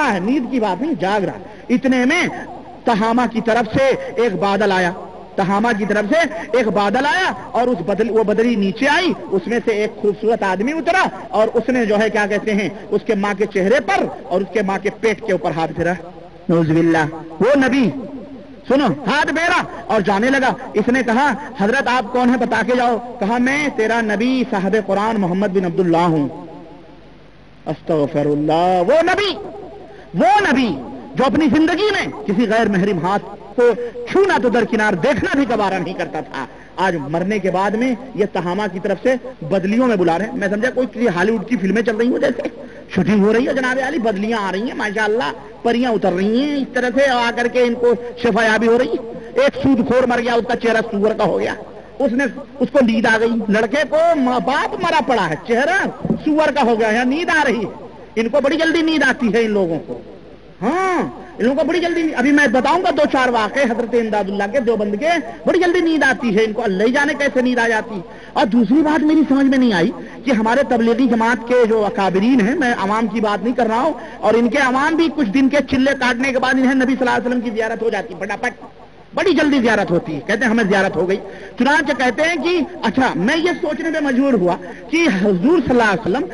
رہا ہے, نیند کی بات نہیں, جاگ رہا ہے. اتنے میں تہامہ کی طرف سے ایک بادل آیا, تہامہ کی طرف سے ایک بادل آیا اور وہ بدری نیچے آئی, اس میں سے ایک خوبصورت آدمی اترا اور اس نے جو ہے کیا کہتے ہیں اس کے ماں کے چہرے پر اور اس کے ماں کے پیٹ کے اوپر ہاتھ پھیرا. نعوذ باللہ. وہ نبی سنو ہاتھ پھیرا اور جانے لگا. اس نے کہا حضرت آپ کون ہیں بتا کے جاؤ. کہا میں تیرا نبی صاحب قرآن محمد بن عبداللہ ہوں. استغفر اللہ. وہ نبی جو اپنی زندگی میں کسی غیر محرم ہاتھ کو چھونا تو درکنار دیکھنا بھی گوارا نہیں کرتا تھا, آج مرنے کے بعد میں یہ تہامہ کی طرف سے بدلیوں میں بلا رہے ہیں. میں سمجھا کوئی ہالی ووڈ کی فلمیں چل رہی ہوں, جیسے شوٹنگ ہو رہی ہے جناب عالی, بدلیاں آ رہی ہیں ماشاءاللہ, پریاں اتر رہی ہیں اس طرح سے آ کر کے ان کو شفا یابی ہو رہی ہے. ایک سود خور مر گیا, اس کا چہرہ سور کا ہو گیا, اس کو نیند آ گئی. لڑکے کو ماں باپ مرا پڑا ہے, چہرہ سور کا ہو گیا, یہاں نیند آ رہی ہے. ان کو بڑی جلدی نیند آتی ہے ان لوگوں کو, ہاں ان لوگوں کو بڑی جلدی. ابھی میں بتاؤں گا 2-4 واقعے حضرت امداد اللہ کے دیوبند کے, بڑی جلدی نیند آتی ہے ان کو, اللہ ہی جانے کیسے نیند آ جاتی. اور دوسری بات میری سمجھ میں نہیں آئی کہ ہمارے تبلیغی جماعت کے جو اکابرین ہیں, میں عوام کی بات نہیں کر رہا ہوں, اور ان کے عوام بھی کچھ دن کے چلے کاٹنے کے بعد انہیں نبی صلی اللہ علیہ وسلم کی زیارت ہو جاتی, پٹاپٹ بڑی جلدی زیارت ہوتی ہے. کہتے ہیں ہمیں زیارت ہو گئی. چنانچہ کہتے ہیں کہ اچھا میں یہ سوچنے پہ مجبور ہوا کہ حضور صلی اللہ علیہ وسلم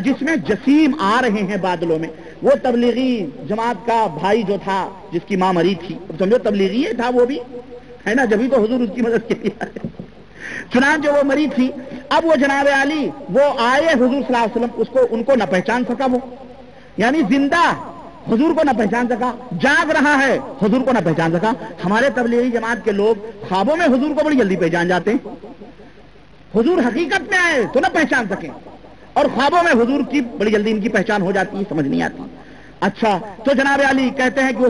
جس میں جسیم آ رہے ہیں بادلوں میں, وہ تبلیغی جماعت کا بھائی جو تھا جس کی ماں مری تھی, سمجھو تبلیغی تھا وہ بھی ہے نا, جبھی تو حضور اس کی مدد کے لیے آئے. چنانچہ وہ مری تھی. اب وہ جناب علی وہ آئے حضور صلی اللہ علیہ وسلم, ان کو نہ پہچان سکا, وہ یعنی زندہ حضور کو نہ پہچان سکا, جاگ رہا ہے حضور کو نہ پہچان سکا. ہمارے تبلیغی جماعت کے لوگ خوابوں میں حضور کو بڑی جلدی پہچان جاتے ہیں, حضور حقیقت میں آئے تو نہ پہچان سکیں, اور خوابوں میں حضور کی بڑی جلدی ان کی پہچان ہو جاتی ہے, سمجھ نہیں آتی. اچھا تو جناب علی کہتے ہیں کہ وہ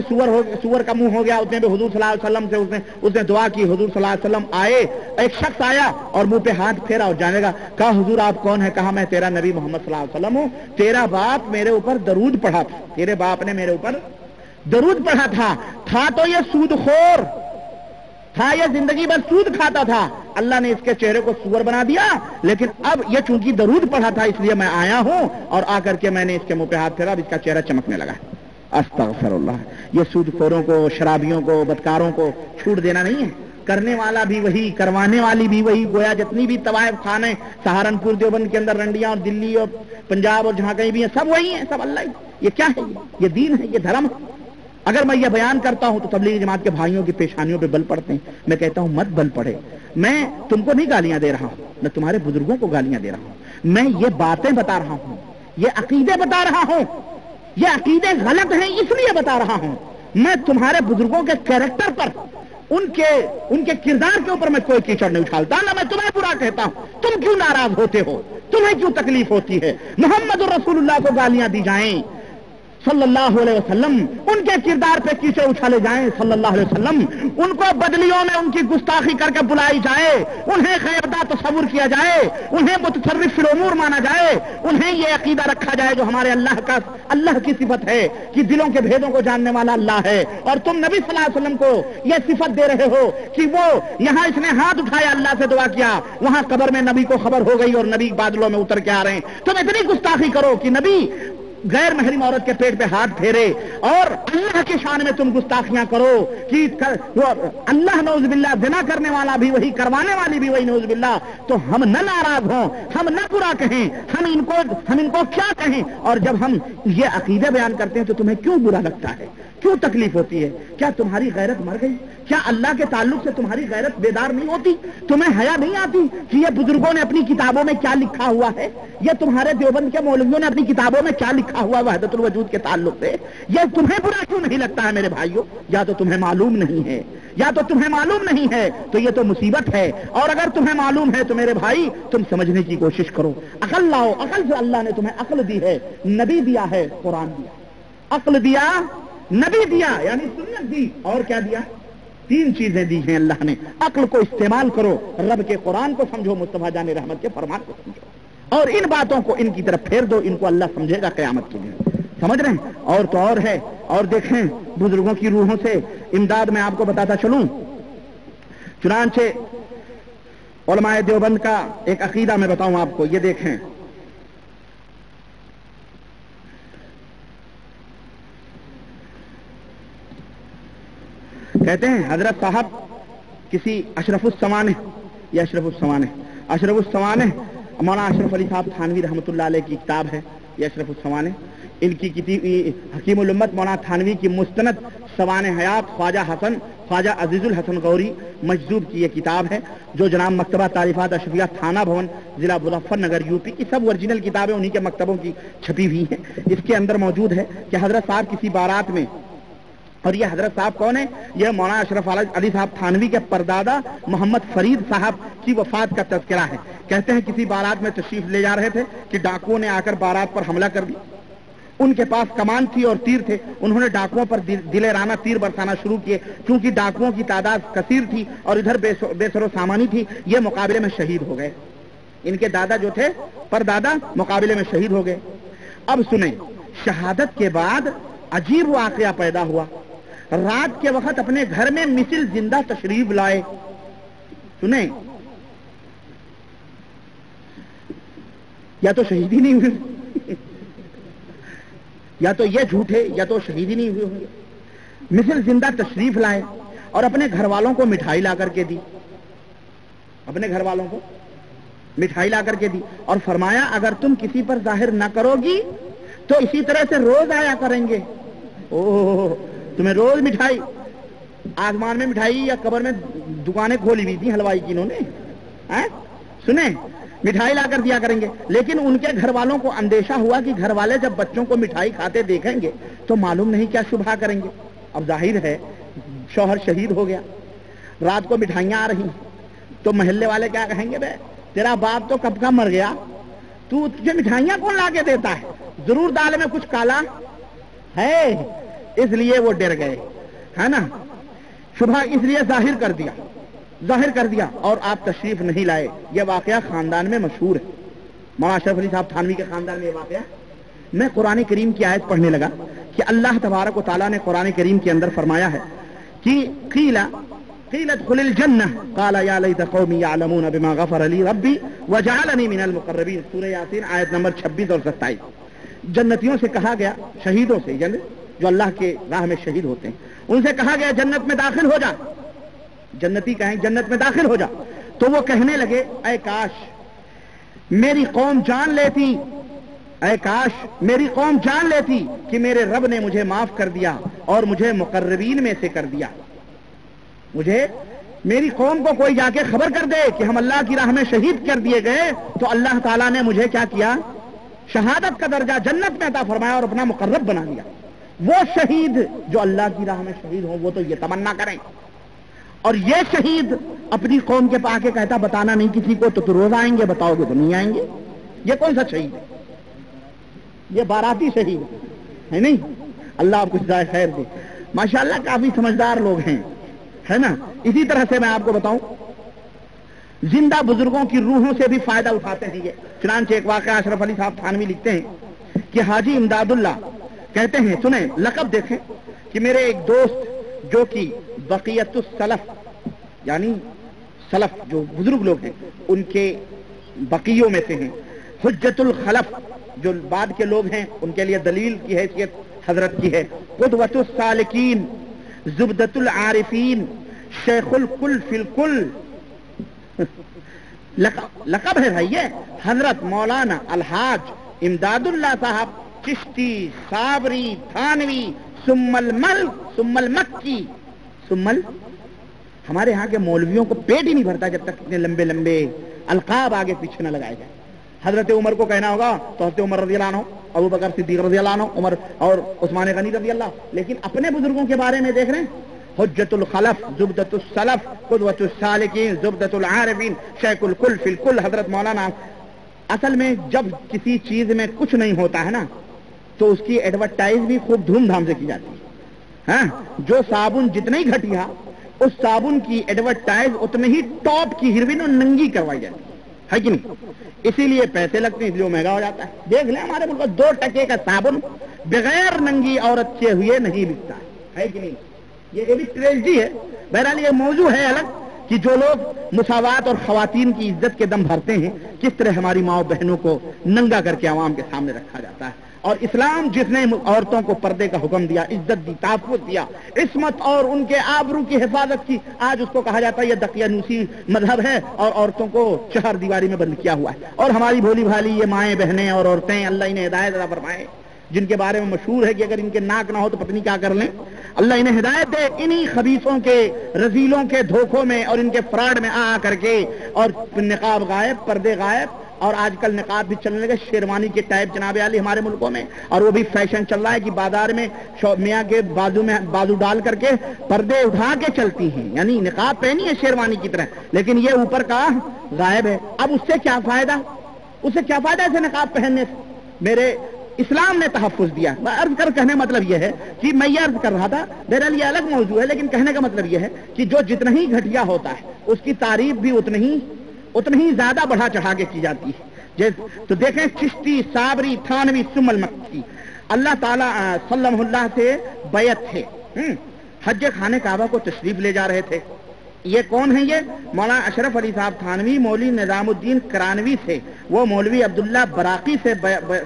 سور کا منہ ہو گیا. اتنے پہ حضور صلی اللہ علیہ وسلم سے اس نے دعا کی. حضور صلی اللہ علیہ وسلم آئے, ایک شخص آیا اور منہ پہ ہاتھ پھیرا اور جانے گا. کہا حضور آپ کون ہیں؟ کہا میں تیرا نبی محمد صلی اللہ علیہ وسلم ہوں. تیرا باپ میرے اوپر درود پڑھا تھا, تیرے باپ نے میرے اوپر درود پڑھا تھا تو یہ سود خور تھا, یہ زندگی بھر سود کھاتا تھا. اللہ نے اس کے چہرے کو سور بنا دیا, لیکن اب یہ چونکہ درود پڑھا تھا اس لیے میں آیا ہوں, اور آ کر کے میں نے اس کے منہ پہ ہاتھ پھیرا, اب اس کا چہرہ چمکنے لگا. استغفر اللہ. یہ سود خوروں کو, شرابیوں کو, بدکاروں کو چھوٹ دینا نہیں ہے. کرنے والا بھی وہی, کروانے والی بھی وہی. گویا جتنی بھی طوائف خانے سہارنپور دیوبند کے اندر, رنڈیاں اور دلی اور پنجاب اور جہاں کہیں بھی ہیں, سب وہی ہیں, سب اللہ ہی. یہ کیا ہے؟ یہ دین ہے, یہ دھرم ہے. اگر میں یہ بیان کرتا ہوں تو تبلیغی جماعت کے بھائیوں کی پیشانیوں پہ بل پڑتے ہیں. میں کہتا ہوں مت بل پڑے. میں تم کو نہیں گالیاں دے رہا ہوں, میں تمہارے بزرگوں کو گالیاں دے رہا ہوں. میں یہ باتیں بتا رہا ہوں, یہ عقیدے بتا رہا ہوں, یہ عقیدے غلط ہیں اس لیے بتا رہا ہوں. میں تمہارے بزرگوں کے کیریکٹر پر, ان کے کردار کے اوپر میں کوئی کیچڑ نہیں اچھالتا, نہ میں تمہیں برا کہتا ہوں. تم کیوں ناراض ہوتے ہو, تمہیں کیوں تکلیف ہوتی ہے؟ محمد رسول اللہ کو گالیاں دی جائیں صلی اللہ علیہ وسلم, ان کے کردار پہ کیچڑ اچھالے جائیں صلی اللہ علیہ وسلم, ان کو بدلیوں میں ان کی گستاخی کر کے بلائی جائے, انہیں غیبدہ تصور کیا جائے, انہیں متصرف فی الامور مانا جائے, انہیں یہ عقیدہ رکھا جائے جو ہمارے اللہ کی صفت ہے کہ دلوں کے بھیدوں کو جاننے والا اللہ ہے, اور تم نبی صلی اللہ علیہ وسلم کو یہ صفت دے رہے ہو کہ وہ یہاں اس نے ہاتھ اٹھایا, اللہ سے دعا کیا, وہاں قبر میں نبی کو خبر ہو گئی اور نبی بادلوں میں اتر کے آ رہے ہیں. تم اتنی گستاخی کرو کہ نبی غیر محرم عورت کے پیٹ پہ ہاتھ پھیرے, اور اللہ کی شان میں تم گستاخیاں کرو کہ اللہ نعوذ باللہ زنا کرنے والا بھی وہی, کروانے والی بھی وہی نعوذ باللہ. تو ہم نہ ناراض ہوں, ہم نہ برا کہیں, ہم ان کو کیا کہیں؟ اور جب ہم یہ عقیدے بیان کرتے ہیں تو تمہیں کیوں برا لگتا ہے, کیوں تکلیف ہوتی ہے؟ کیا تمہاری غیرت مر گئی؟ کیا اللہ کے تعلق سے تمہاری غیرت بیدار نہیں ہوتی؟ تمہیں حیا نہیں آتی کہ یہ بزرگوں نے اپنی کتابوں میں کیا لکھا ہوا ہے, یہ تمہارے دیوبند کے مولویوں نے اپنی کتابوں میں کیا لکھا ہوا وحدت الوجود کے تعلق سے؟ یہ تمہیں برا کیوں نہیں لگتا ہے میرے بھائیوں؟ یا تو تمہیں معلوم نہیں ہے, یا تو تمہیں معلوم نہیں ہے, تو یہ تو مصیبت ہے. اور اگر تمہیں معلوم ہے تو میرے بھائی تم سمجھنے کی کوشش کرو, عقل لاؤ. عقل سے اللہ نے تمہیں عقل دی ہے, نبی دیا ہے, قرآن دیا. عقل دیا, نبی دیا یعنی سنت دی, اور کیا دیا؟ 3 چیزیں دی ہیں اللہ نے. عقل کو استعمال کرو, رب کے قرآن کو سمجھو, مصطفیٰ جان رحمت کے فرمان کو سمجھو, اور ان باتوں کو ان کی طرف پھیر دو. ان کو اللہ سمجھے گا قیامت کے دن, سمجھ رہے ہیں؟ اور تو اور ہے. اور دیکھیں بزرگوں کی روحوں سے امداد میں آپ کو بتاتا چلوں. چنانچہ علماء دیوبند کا ایک عقیدہ میں بتاؤں آپ کو, یہ دیکھیں. کہتے ہیں حضرت صاحب کسی اشرف السوانح، یہ اشرف السوانح، اشرف السوانح مولانا اشرف علی صاحب تھانوی رحمۃ اللہ علیہ کی کتاب ہے یہ اشرف السوانح. ان کی حکیم الامت مولانا تھانوی کی مستند سوانح حیات خواجہ حسن خواجہ عزیز الحسن غوری مجذوب کی یہ کتاب ہے، جو جناب مکتبہ تعریفات اشرفیہ تھانہ بھون ضلع مظفر نگر یو پی کی سب اوریجنل کتابیں انہی کے مکتبوں کی چھپی ہوئی ہیں. اس کے اندر موجود ہے کہ حضرت صاحب کسی بارات میں، اور یہ حضرت صاحب کون ہے؟ یہ مولانا اشرف علی صاحب تھانوی کے پردادا محمد فرید صاحب کی وفات کا تذکرہ ہے. کہتے ہیں کسی بارات میں تشریف لے جا رہے تھے کہ ڈاکوؤں نے آ کر بارات پر حملہ کر دی. ان کے پاس کمان تھی اور تیر تھے، انہوں نے ڈاکوؤں پر دلیرانہ تیر برسانا شروع کیے. چونکہ ڈاکوؤں کی تعداد کثیر تھی اور ادھر بے سر و سامانی تھی، یہ مقابلے میں شہید ہو گئے. ان کے دادا جو تھے پردادا مقابلے میں شہید ہو گئے. اب سنیں، شہادت کے بعد عجیب واقعہ پیدا ہوا. رات کے وقت اپنے گھر میں مثل زندہ تشریف لائے. سنیں، یا تو شہید ہی نہیں ہوئے، یا تو یہ جھوٹے، یا تو شہید ہی نہیں ہوئے ہوں گے. مثل زندہ تشریف لائے اور اپنے گھر والوں کو مٹھائی لا کر کے دی. اپنے گھر والوں کو مٹھائی لا کر کے دی اور فرمایا اگر تم کسی پر ظاہر نہ کرو گی تو اسی طرح سے روز آیا کریں گے. تمہیں روز مٹھائی، آسمان میں مٹھائی یا قبر میں دکانیں کھولی ہوئی تھی حلوائی کی انہوں نے. سنیں، مٹھائی لا کر دیا کریں گے. لیکن ان کے گھر والوں کو اندیشہ ہوا کہ گھر والے جب بچوں کو مٹھائی کھاتے دیکھیں گے تو معلوم نہیں کیا شبہ کریں گے. اب ظاہر ہے شوہر شہید ہو گیا، رات کو مٹھائیاں آ رہی تو محلے والے کیا کہیں گے؟ بے تیرا باپ تو کب کا مر گیا، تجھے مٹھائیاں کون لا کے دیتا ہے؟ ضرور دال میں کچھ کالا ہے. اس لیے وہ ڈر گئے، ہے نا. شبہ اس لیے ظاہر کر دیا اور آپ تشریف نہیں لائے. یہ واقعہ خاندان میں مشہور ہے، مولانا اشرف علی صاحب تھانوی کے خاندان میں یہ واقعہ. میں قرآن کریم کی آیت پڑھنے لگا کہ اللہ تبارک و تعالیٰ نے قرآن کریم کے اندر فرمایا ہے کہ قیل ادخل الجنہ قال یا لیت قومی یعلمون بما غفر لی ربی وجعلنی من المقربین. سورہ یاسین آیت نمبر 26 اور 27. جنتیوں سے کہا گیا، شہیدوں سے یعنی جو اللہ کے راہ میں شہید ہوتے ہیں، ان سے کہا گیا جنت میں داخل ہو جا. جنتی کہیں جنت میں داخل ہو جا، تو وہ کہنے لگے اے کاش میری قوم جان لیتی، اے کاش میری قوم جان لیتی کہ میرے رب نے مجھے معاف کر دیا اور مجھے مقربین میں سے کر دیا. مجھے میری قوم کو کوئی جا کے خبر کر دے کہ ہم اللہ کی راہ میں شہید کر دیے گئے تو اللہ تعالیٰ نے مجھے کیا کیا؟ شہادت کا درجہ جنت میں عطا فرمایا اور اپنا مقرب بنا دیا. وہ شہید جو اللہ کی راہ میں شہید ہوں وہ تو یہ تمنا کریں، اور یہ شہید اپنی قوم کے پا کے کہتا بتانا نہیں کسی کو تو روز آئیں گے، بتاؤ گے تو نہیں آئیں گے. یہ کون سا شہید ہے؟ یہ باراتی شہید ہے نہیں. اللہ آپ کو جزائے خیر دے. ماشاءاللہ کافی سمجھدار لوگ ہیں، ہے نا. اسی طرح سے میں آپ کو بتاؤں، زندہ بزرگوں کی روحوں سے بھی فائدہ اٹھاتے ہیں یہ. چنانچہ ایک واقعہ اشرف علی صاحب تھانوی لکھتے ہیں کہ حاجی امداد اللہ کہتے ہیں، سنیں لقب دیکھیں، کہ میرے ایک دوست جو کہ بقیت السلف یعنی سلف جو بزرگ لوگ ہیں ان کے بقیوں میں سے ہیں، حجت الخلف جو بعد کے لوگ ہیں ان کے لیے دلیل کی حیثیت حضرت کی ہے، قدوۃ السالکین، زبدۃ العارفین، شیخ الکل فی الکل. لقب ہے بھائی یہ. حضرت مولانا الحاج امداد اللہ صاحب چشتی صابری تھانوی ثم المکی. ہمارے ہاں کے مولویوں کو پیٹ ہی نہیں بھرتا جب تک اتنے لمبے لمبے القاب آگے پیچھے نہ لگائے جائے. حضرت عمر کو کہنا ہوگا تو حضرت عمر رضی اللہ عنہ، ابو بکر صدیق رضی اللہ عنہ، عمر اور عثمان غنی رضی اللہ. لیکن اپنے بزرگوں کے بارے میں دیکھ رہے ہیں، حجت الخلف، زبدۃ السلف، قدوۃ السالکین، زبدۃ العارفین، شیخ الکل فی الکل. حضرت مولانا اصل میں جب کسی چیز میں کچھ نہیں ہوتا ہے نا تو اس کی ایڈورٹائز بھی خوب دھوم دھام سے کی جاتی ہے. ہاں، جو صابن جتنا ہی گھٹیا اس صابن کی ایڈورٹائز اتنے ہی ٹاپ کی ہیروین اور ننگی کروائی جاتی ہے کہ نہیں؟ اسی لیے پیسے لگتے ہیں، اس لیے وہ مہنگا ہو جاتا ہے. دیکھ لیں ہمارے ملک 2 ٹکے کا صابن بغیر ننگی عورت کے ہوئے نہیں بکتا ہے کہ نہیں؟ یہ بھی ٹریجڈی ہے. بہرحال یہ موضوع ہے الگ کہ جو لوگ مساوات اور خواتین کی عزت کے دم بھرتے ہیں، کس طرح ہماری ماں بہنوں کو ننگا کر کے عوام کے سامنے رکھا جاتا ہے اور اسلام جس نے عورتوں کو پردے کا حکم دیا، عزت دی، تحفظ دیا، عصمت اور ان کے آبرو کی حفاظت کی، آج اس کو کہا جاتا ہے یہ دقیانوسی مذہب ہے اور عورتوں کو چہار دیواری میں بند کیا ہوا ہے۔ اور ہماری بھولی بھالی یہ مائیں بہنیں اور عورتیں، اللہ انہیں ہدایت عطا فرمائے، جن کے بارے میں مشہور ہے کہ اگر ان کے ناک نہ ہو تو پتنی کیا کر لیں، اللہ انہیں ہدایت دے، انہی خبیثوں کے، رذیلوں کے دھوکوں میں اور ان کے فراڈ میں آ کر کے، اور نقاب غائب، پردے غائب، اور آج کل نقاب بھی چلنے لگے شیروانی کے ٹائپ جناب عالی ہمارے ملکوں میں، اور وہ بھی فیشن چل رہا ہے کہ بازار میں میاں کے بازو میں بازو ڈال کر کے پردے اٹھا کے چلتی ہیں، یعنی نقاب پہنی ہے شیروانی کی طرح لیکن یہ اوپر کا غائب ہے۔ اب اس سے کیا فائدہ، اسے کیا فائدہ اسے نقاب پہننے سے؟ میرے اسلام نے تحفظ دیا۔ میں عرض کر کہنے مطلب یہ ہے کہ میں یہ عرض کر رہا تھا، بہرحال یہ الگ موضوع ہے، لیکن کہنے کا مطلب یہ ہے کہ جو جتنا ہی گھٹیا ہوتا ہے اس کی تعریف بھی اتنی ہی زیادہ بڑھا چڑھا کے کی جاتی ہے۔ تو دیکھیں چشتی، صابری، تھانوی، ثم المکی، اللہ تعالیٰ صلی اللہ سے بیعت تھے، حج خانہ کعبہ کو تشریف لے جا رہے تھے۔ یہ کون ہیں؟ یہ مولانا اشرف علی صاحب تھانوی مولوی نظام الدین کرانوی سے، وہ مولوی عبداللہ براقی سے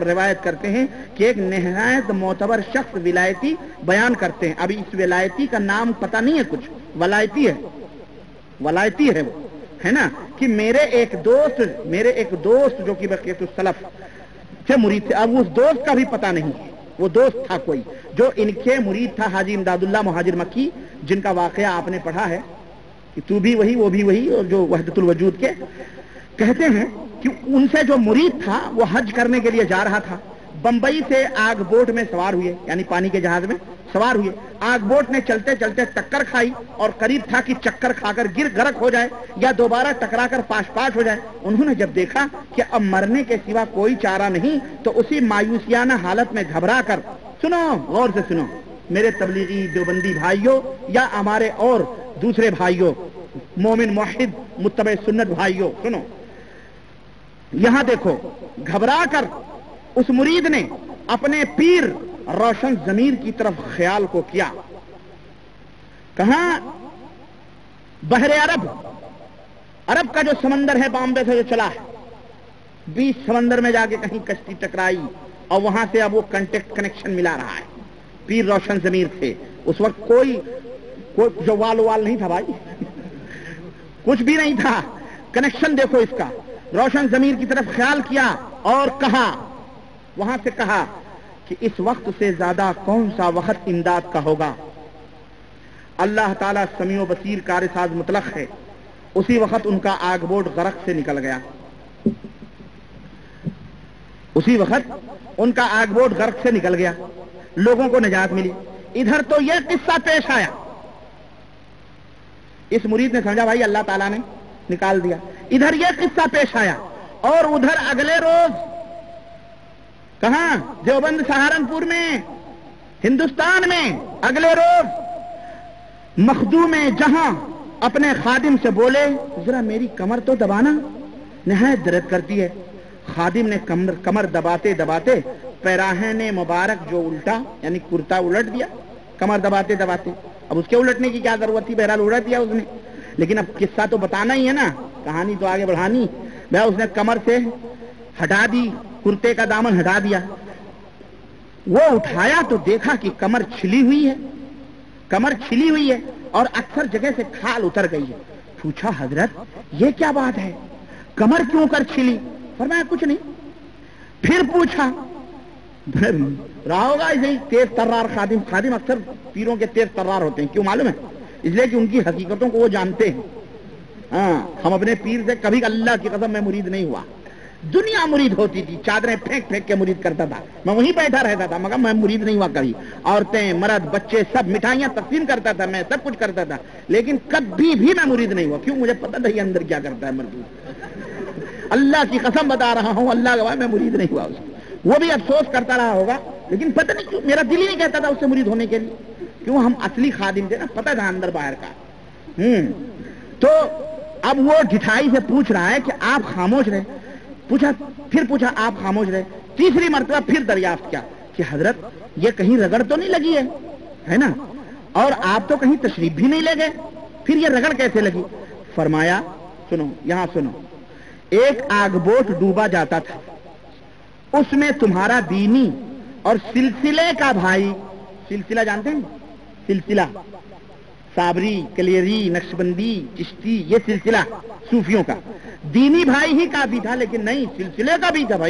روایت کرتے ہیں کہ ایک نہایت معتبر شخص ولایتی بیان کرتے ہیں۔ ابھی اس ولایتی کا نام پتہ نہیں ہے، کچھ ولایتی ہے وہ، ہے نا، کہ میرے ایک دوست جو کہ بقیت السلف سے مرید تھے، اب اس دوست کا بھی پتہ نہیں ہے، وہ دوست تھا کوئی جو ان کے مرید تھا، حاجی امداد اللہ مہاجر مکی، جن کا واقعہ آپ نے پڑھا ہے کہ تو بھی وہی وہ بھی وہی، اور جو وحدت الوجود کے کہتے ہیں کہ ان سے جو مرید تھا وہ حج کرنے کے لیے جا رہا تھا، بمبئی سے آگ بوٹ میں سوار ہوئے، یعنی پانی کے جہاز میں سوار ہوئے، آگ بوٹ نے چلتے چلتے ٹکر کھائی اور قریب تھا کہ چکر کھا کر غرق ہو جائے یا دوبارہ ٹکرا کر پاش ہو جائے۔ انہوں نے جب دیکھا کہ اب مرنے کے سوا کوئی چارہ نہیں تو اسی مایوسیانہ حالت میں گھبرا کر، سنو غور سے سنو میرے تبلیغی دیوبندی بھائیوں یا ہمارے اور دوسرے بھائیوں، مومن موحد متبع سنت بھائیوں، سنو یہاں دیکھو، گھبرا کر اس مرید نے اپنے پیر روشن ضمیر کی طرف خیال کو کیا۔ کہاں؟ بحر عرب کا جو سمندر ہے، بامبے سے جو چلا ہے، بیچ سمندر میں جا کے کہیں کشتی ٹکرائی اور وہاں سے اب وہ کنیکشن ملا رہا ہے پیر روشن ضمیر سے۔ اس وقت کوئی جو وال نہیں تھا بھائی، کچھ بھی نہیں تھا، کنیکشن دیکھو اس کا۔ روشن ضمیر کی طرف خیال کیا اور کہا، وہاں سے کہا کہ اس وقت سے زیادہ کون سا وقت امداد کا ہوگا؟ اللہ تعالیٰ سمیع و بصیر کار ساز مطلق ہے۔ اسی وقت ان کا آگ بوٹ غرق سے نکل گیا، اسی وقت ان کا آگ بوٹ غرق سے نکل گیا، لوگوں کو نجات ملی۔ ادھر تو یہ قصہ پیش آیا، اس مرید نے سمجھا بھائی اللہ تعالیٰ نے نکال دیا، ادھر یہ قصہ پیش آیا، اور ادھر اگلے روز کہاں؟ دیوبند سہارنپور میں، ہندوستان میں، اگلے روز مخدوم جہاں اپنے خادم سے بولے ذرا میری کمر تو دبانا، نہایت درد کرتی ہے۔ خادم نے کمر دباتے دباتے پیراہن مبارک جو الٹا، یعنی کرتا الٹ دیا کمر دباتے دباتے۔ اب اس کے الٹنے کی کیا ضرورت تھی، بہرحال الٹ دیا اس نے، لیکن اب قصہ تو بتانا ہی ہے نا، کہانی تو آگے بڑھانی۔ اس نے کمر سے ہٹا دی، کرتے کا دامن ہٹا دیا، وہ اٹھایا تو دیکھا کہ کمر چھلی ہوئی ہے اور اکثر جگہ سے کھال اتر گئی ہے۔ پوچھا حضرت یہ کیا بات ہے، کمر کیوں کر چھلی؟ فرمایا کچھ نہیں۔ پھر پوچھا، رہا ہوگا ایسے ہی تیز ترار خادم اکثر پیروں کے تیز ترار ہوتے ہیں، کیوں معلوم ہے؟ اس لیے کہ ان کی حقیقتوں کو وہ جانتے ہیں۔ ہاں، ہم اپنے پیر سے کبھی اللہ کی قسم میں مرید نہیں ہوا، دنیا مرید ہوتی تھی، چادریں پھینک پھینک کے مرید کرتا تھا، میں وہیں بیٹھا رہتا تھا، مگر میں مرید نہیں ہوا کبھی۔ عورتیں، مرد، بچے سب مٹھائیاں تقسیم کرتا تھا، میں سب کچھ کرتا تھا، لیکن کبھی بھی میں مرید نہیں ہوا۔ کیوں؟ مجھے پتہ تھا یہ اندر کیا کرتا ہے مردود، اللہ کی قسم بتا رہا ہوں، اللہ گواہ میں مرید نہیں ہوا اس کو۔ وہ بھی افسوس کرتا رہا ہوگا، لیکن پتہ نہیں کیوں میرا دل ہی نہیں کہتا تھا اس سے مرید ہونے کے لیے، کیوں؟ ہم اصلی خادم تھے نا، پتہ تھا اندر باہر کا۔ تو اب وہ ڈٹھائی سے پوچھ رہا ہے کہ آپ خاموش رہے، پھر پوچھا آپ خاموش رہے، تیسری مرتبہ پھر دریافت کیا کہ حضرت یہ کہیں رگڑ تو نہیں لگی ہے نا، اور آپ تو کہیں تشریف بھی نہیں لے گئے، پھر یہ رگڑ کیسے لگی؟ فرمایا سنو، یہاں سنو، ایک آگ بوٹ ڈوبا جاتا تھا، اس میں تمہارا دینی اور سلسلے کا بھائی، سلسلہ جانتے ہیں؟ سلسلہ صابری، کلیری، نقشبندی، چشتی، یہ سلسلہ صوفیوں کا. دینی بھائی ہی کافی تھا، لیکن نہیں، سلسلے کا بھی تھا بھائی.